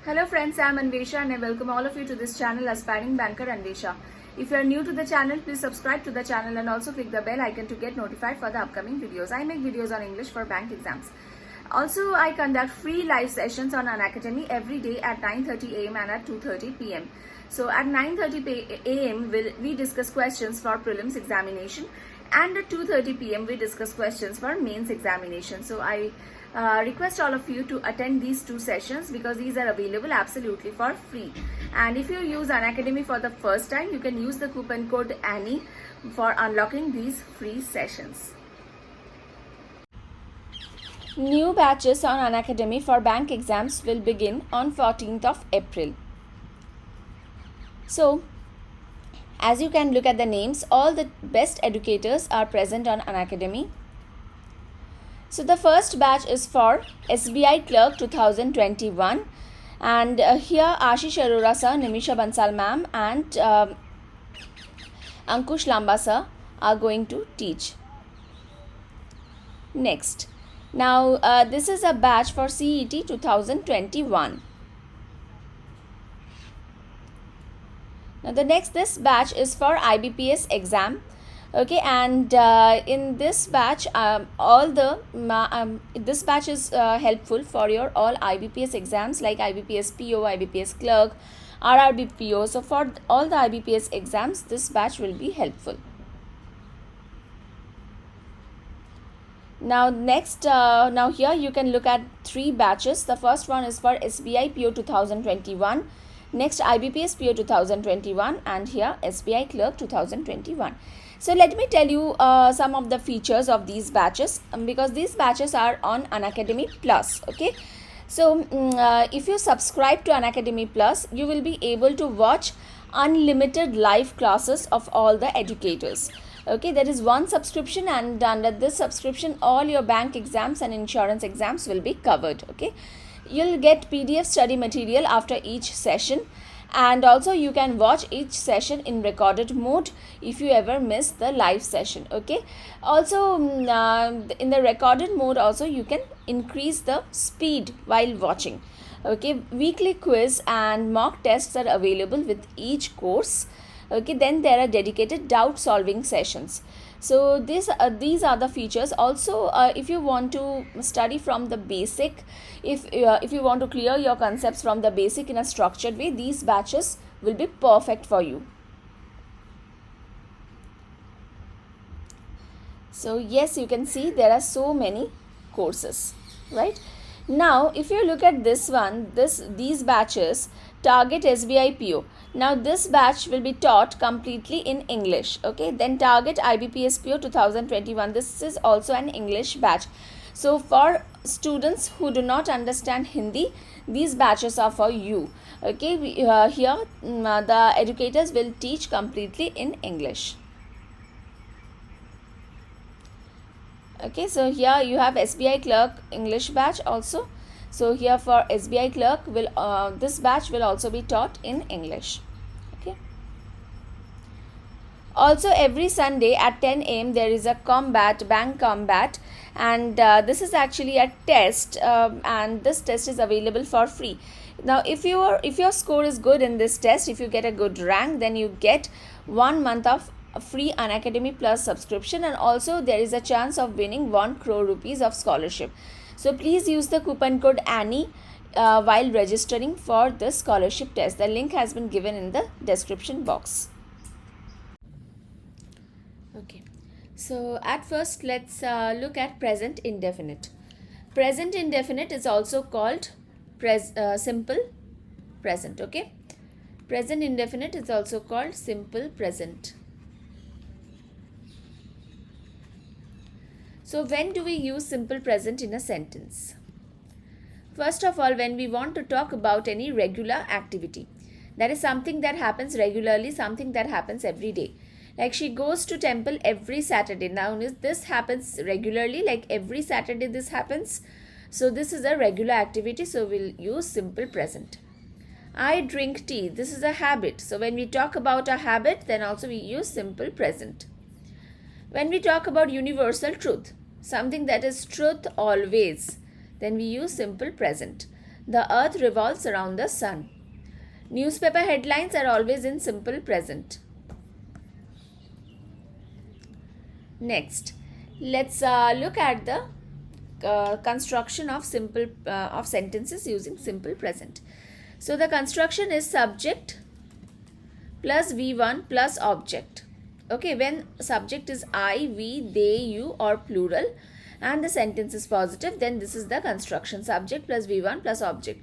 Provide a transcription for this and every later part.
Hello friends, I am Anvesha and I welcome all of you to this channel Aspiring Banker Anvesha. If you are new to the channel, please subscribe to the channel and also click the bell icon to get notified for the upcoming videos. I make videos on English for bank exams. Also, I conduct free live sessions on Unacademy every day at 9:30 a.m. and at 2:30 p.m. So at 9:30 a.m. we discuss questions for prelims examination, and at 2:30 p.m. we discuss questions for mains examination. So I request all of you to attend these two sessions because these are available absolutely for free. And if you use Unacademy for the first time, you can use the coupon code ANNIE for unlocking these free sessions. New batches on Unacademy for bank exams will begin on 14th of April. So, as you can look at the names, all the best educators are present on Unacademy. So the first batch is for SBI Clerk 2021, and here Ashish Arora sir, Nimisha Bansal ma'am and Ankush Lamba sir are going to teach. Next, now this is a batch for CET 2021. Now this batch is for IBPS exam. Okay, and in this batch this batch is helpful for your all IBPS exams like IBPS PO, IBPS clerk, RRB PO. So for all the IBPS exams, this batch will be helpful. Now next, now here you can look at three batches. The first one is for SBI PO 2021, next IBPS PO 2021, and here SBI Clerk 2021. So let me tell you some of the features of these batches because these batches are on Unacademy Plus. Okay, so if you subscribe to Unacademy Plus, you will be able to watch unlimited live classes of all the educators. Okay, there is one subscription, and under this subscription all your bank exams and insurance exams will be covered. Okay, you'll get PDF study material after each session, and also you can watch each session in recorded mode if you ever miss the live session. Okay, also in the recorded mode also you can increase the speed while watching. Okay, weekly quiz and mock tests are available with each course. Okay, then there are dedicated doubt solving sessions. So these are the features. Also if you want to study from the basic, if you want to clear your concepts from the basic in a structured way, these batches will be perfect for you. So yes, you can see there are so many courses, right? Now if you look at this one, these batches target SBI PO. Now this batch will be taught completely in English. Okay, then target IBPS PO 2021. This is also an English batch. So for students who do not understand Hindi, these batches are for you. Okay, here the educators will teach completely in English. Okay, so here you have SBI Clerk English batch also. So here for SBI Clerk, this batch will also be taught in English. Okay. Also every Sunday at 10 a.m. there is a bank combat, and this is actually a test, and this test is available for free. Now if your score is good in this test, if you get a good rank, then you get 1 month of free Unacademy Plus subscription, and also there is a chance of winning 1 crore rupees of scholarship. So please use the coupon code ANNIE while registering for the scholarship test. The link has been given in the description box. Okay, so at first let's look at present indefinite. Present indefinite is also called simple present. Okay, present indefinite is also called simple present. So when do we use simple present in a sentence? First of all, when we want to talk about any regular activity, that is something that happens regularly, something that happens every day. Like she goes to temple every Saturday. Now this happens regularly, like every Saturday this happens. So this is a regular activity, so we'll use simple present. I drink tea. This is a habit. So when we talk about a habit, then also we use simple present. When we talk about universal truth, something that is truth always, then we use simple present. The earth revolves around the sun. Newspaper headlines are always in simple present. Next, let's look at the construction of sentences using simple present. So the construction is subject plus V1 plus object. Okay, when subject is I, we, they, you or plural and the sentence is positive, then this is the construction, subject plus V1 plus object.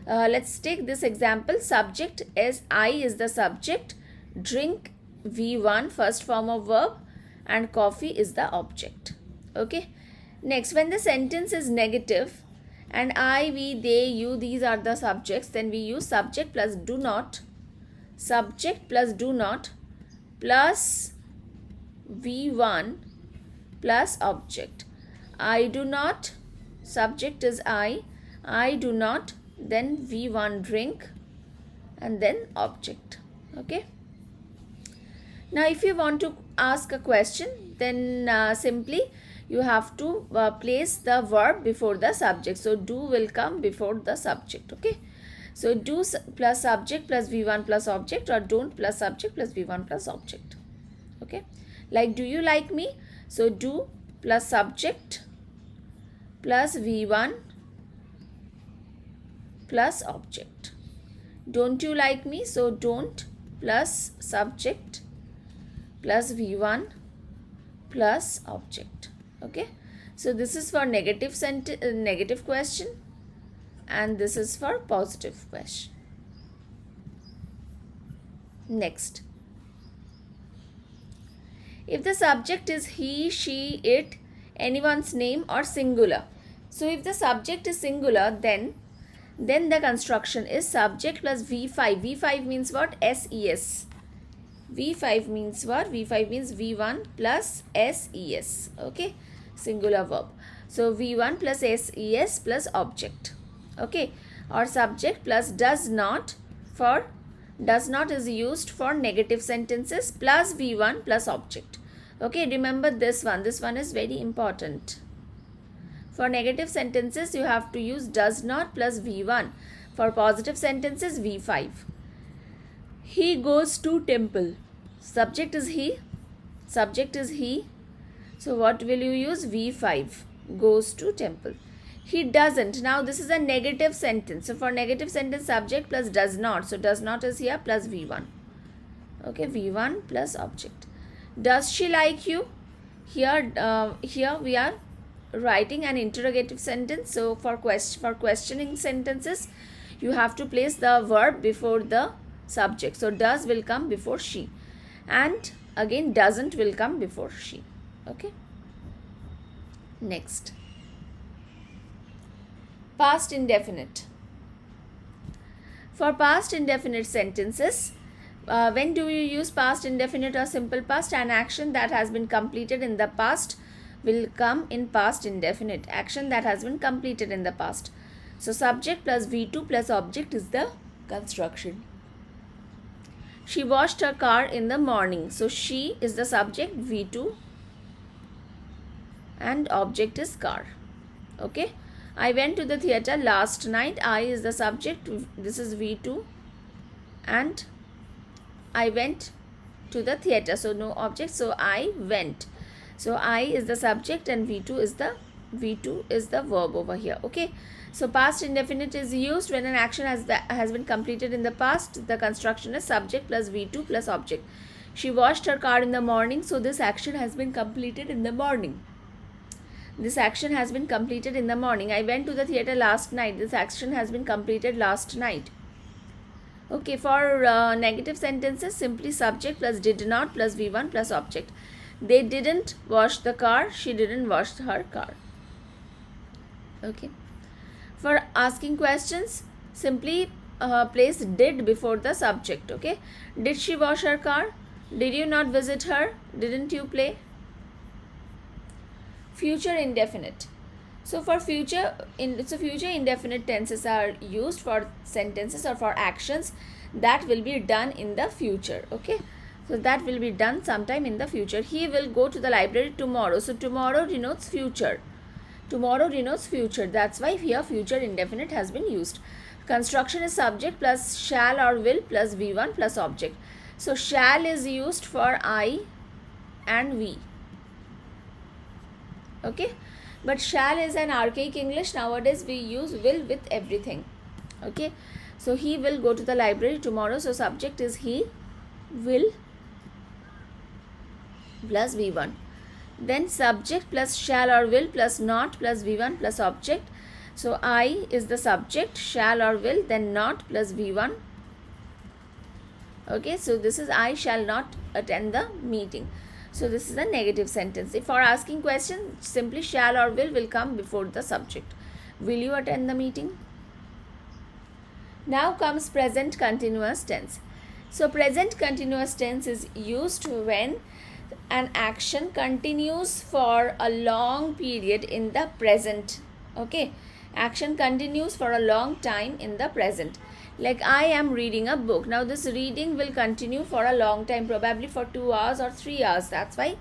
Let's take this example. Subject is I is the subject, drink V1 first form of verb and coffee is the object. Okay. Next, when the sentence is negative and I, we, they, you, these are the subjects, then we use subject plus do not, subject plus do not plus V1 plus object. I do not, subject is I do not, then V1 drink and then object. Okay. Now if you want to ask a question, then simply you have to place the verb before the subject. So do will come before the subject. Okay. So do plus subject plus V1 plus object, or don't plus subject plus V1 plus object. Okay. Like do you like me? So do plus subject plus V1 plus object. Don't you like me? So don't plus subject plus V1 plus object. Okay. So this is for negative question and this is for positive question. Next, if the subject is he, she, it, anyone's name or singular. So if the subject is singular, then the construction is subject plus V5. V5 means what? SES. V5 means what? V5 means V1 plus SES. Okay. Singular verb. So V1 plus SES plus object. Okay. Or subject plus does not. For does not is used for negative sentences plus V1 plus object. Okay. Remember this one. This one is very important. For negative sentences, you have to use does not plus V1. For positive sentences, V5. He goes to temple. Subject is he. Subject is he. So what will you use? V5. Goes to temple. He doesn't. Now this is a negative sentence. So for negative sentence, subject plus does not. So does not is here plus V1. Okay, V1 plus object. Does she like you? Here we are writing an interrogative sentence. So for questioning sentences, you have to place the verb before the subject. So does will come before she, and again doesn't will come before she. Okay. Next, past indefinite. For past indefinite sentences, when do you use past indefinite or simple past? An action that has been completed in the past will come in past indefinite. Action that has been completed in the past. So subject plus V2 plus object is the construction. She washed her car in the morning. So she is the subject, V2, and object is car. Okay. I went to the theatre last night. I is the subject, this is V2, and I went to the theatre. So no object, so I went. So I is the subject and V2 is the verb over here. Okay. So past indefinite is used when an action has been completed in the past. The construction is subject plus V2 plus object. She washed her car in the morning. So this action has been completed in the morning. This action has been completed in the morning. I went to the theatre last night. This action has been completed last night. Okay. For negative sentences, simply subject plus did not plus V1 plus object. They didn't wash the car. She didn't wash her car. Okay. For asking questions, simply place did before the subject. Okay. Did she wash her car? Did you not visit her? Didn't you play? Future indefinite. So for future indefinite tenses are used for sentences or for actions that will be done in the future. Okay. So that will be done sometime in the future. He will go to the library tomorrow. So tomorrow denotes future. Tomorrow denotes future. That's why here future indefinite has been used. Construction is subject plus shall or will plus V1 plus object. So shall is used for I and we. Okay. But shall is an archaic English. Nowadays we use will with everything. Okay. So he will go to the library tomorrow. So subject is he will plus V1. Then subject plus shall or will plus not plus V1 plus object. So I is the subject, shall or will, then not plus V1. Okay, so this is I shall not attend the meeting. So this is a negative sentence. If for asking question, simply shall or will come before the subject. Will you attend the meeting? Now comes present continuous tense. So present continuous tense is used when an action continues for a long period in the present. Okay, action continues for a long time in the present. Like I am reading a book. Now this reading will continue for a long time, probably for 2 hours or 3 hours. That's why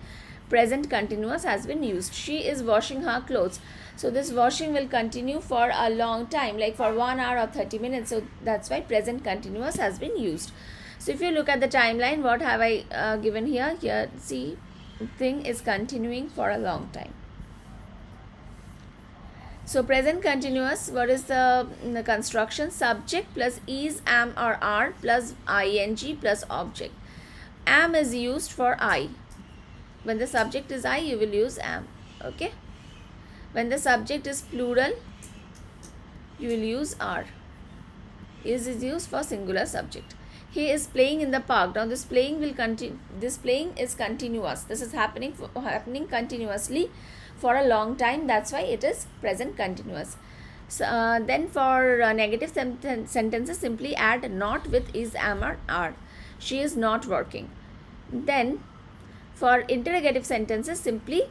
present continuous has been used. She is washing her clothes. So this washing will continue for a long time, like for 1 hour or 30 minutes. So that's why present continuous has been used. So if you look at the timeline, what have I given here? Here, see, thing is continuing for a long time. So present continuous, what is the construction? Subject plus is, am or are plus ing plus object. Am is used for I. When the subject is I, you will use am. Okay. When the subject is plural, you will use are. Is used for singular subject. He is playing in the park. Now this playing will continue. This playing is continuous. This is happening continuously for a long time. That's why it is present continuous. So, then for negative sentences, simply add not with is, am or are. She is not working. Then for interrogative sentences, simply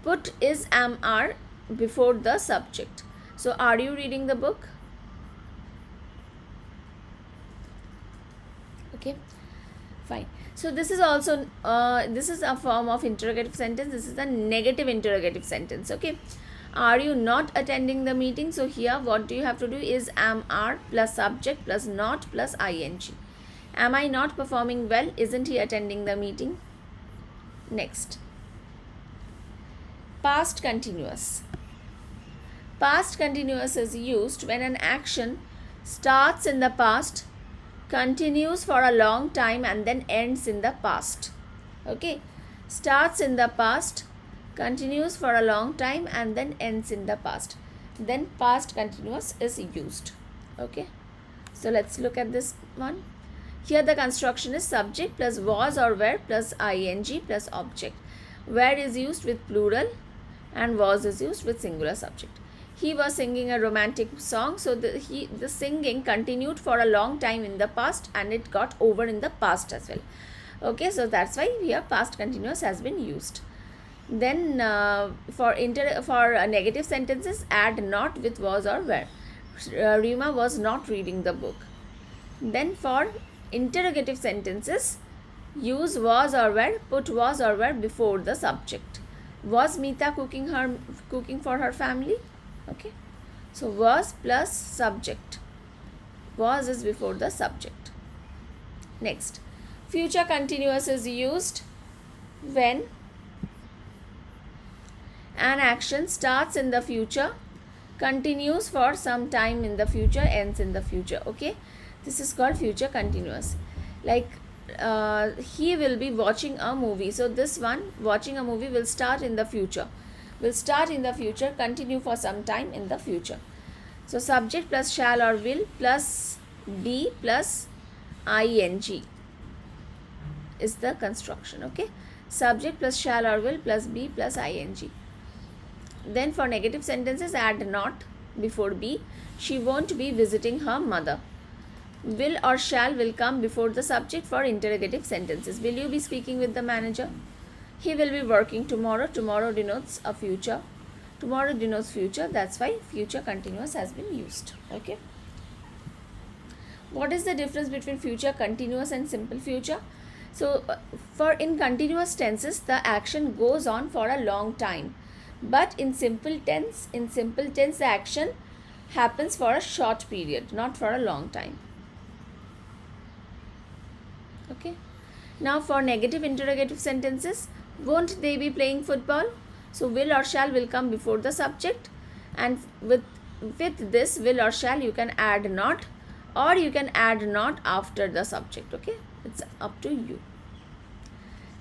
put is, am, are before the subject. So are you reading the book? Okay, fine. So this is also this is a form of interrogative sentence. This is a negative interrogative sentence. Okay, are you not attending the meeting? So here what do you have to do is am, are plus subject plus not plus ing. Am I not performing well? Isn't he attending the meeting? Next, past continuous. Past continuous is used when an action starts in the past, continues for a long time and then ends in the past. Okay, starts in the past, continues for a long time and then ends in the past. Then past continuous is used. Okay, so let's look at this one. Here the construction is subject plus was or were plus ing plus object. Were is used with plural and was is used with singular subject. He was singing a romantic song, so the singing continued for a long time in the past and it got over in the past as well. Okay, so that's why here past continuous has been used. Then for negative sentences, add not with was or were. Rima was not reading the book. Then for interrogative sentences, use was or were, put was or were before the subject. Was Meeta cooking for her family? Okay, so was plus subject. Was is before the subject. Next, future continuous is used when an action starts in the future, continues for some time in the future, ends in the future. Okay, this is called future continuous. Like he will be watching a movie. So this one, watching a movie, will start in the future. Will start in the future, continue for some time in the future. So subject plus shall or will plus be plus ing is the construction. Okay, subject plus shall or will plus be plus ing. Then for negative sentences, add not before be. She won't be visiting her mother. Will or shall will come before the subject for interrogative sentences. Will you be speaking with the manager? He will be working tomorrow. Tomorrow denotes a future. Tomorrow denotes future. That's why future continuous has been used. Okay. What is the difference between future continuous and simple future? So, for in continuous tenses, the action goes on for a long time. But in simple tense the action happens for a short period, not for a long time. Okay. Now for negative interrogative sentences, won't they be playing football? So will or shall will come before the subject, and with this will or shall you can add not, or you can add not after the subject. Okay, it's up to you.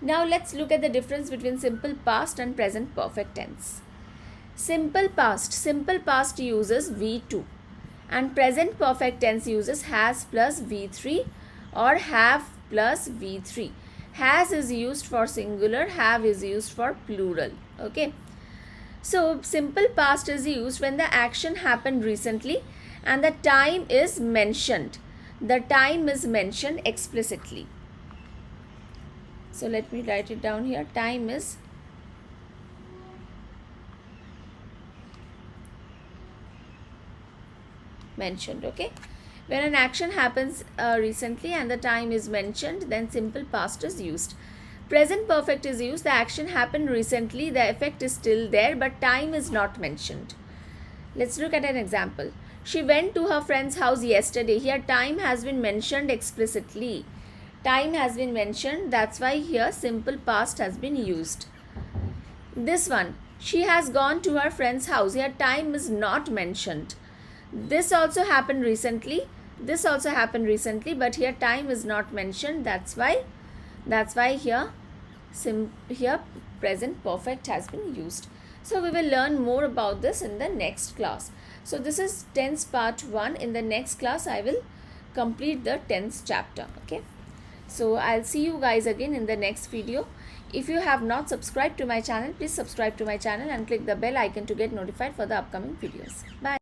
Now let's look at the difference between simple past and present perfect tense. Simple past uses V2 and present perfect tense uses has plus V3 or have plus V3. Has is used for singular, have is used for plural. Okay. So simple past is used when the action happened recently and the time is mentioned. The time is mentioned explicitly. So let me write it down here. Time is mentioned. Okay. When an action happens recently and the time is mentioned, then simple past is used. Present perfect is used. The action happened recently, the effect is still there, but time is not mentioned. Let's look at an example. She went to her friend's house yesterday. Here time has been mentioned explicitly. Time has been mentioned, that's why here simple past has been used. This one, she has gone to her friend's house. Here time is not mentioned. This also happened recently. This also happened recently, but here time is not mentioned. That's why here present perfect has been used. So we will learn more about this in the next class. So this is tense part 1. In the next class I will complete the tense chapter. Okay. So I'll see you guys again in the next video. If you have not subscribed to my channel, please subscribe to my channel and click the bell icon to get notified for the upcoming videos. Bye.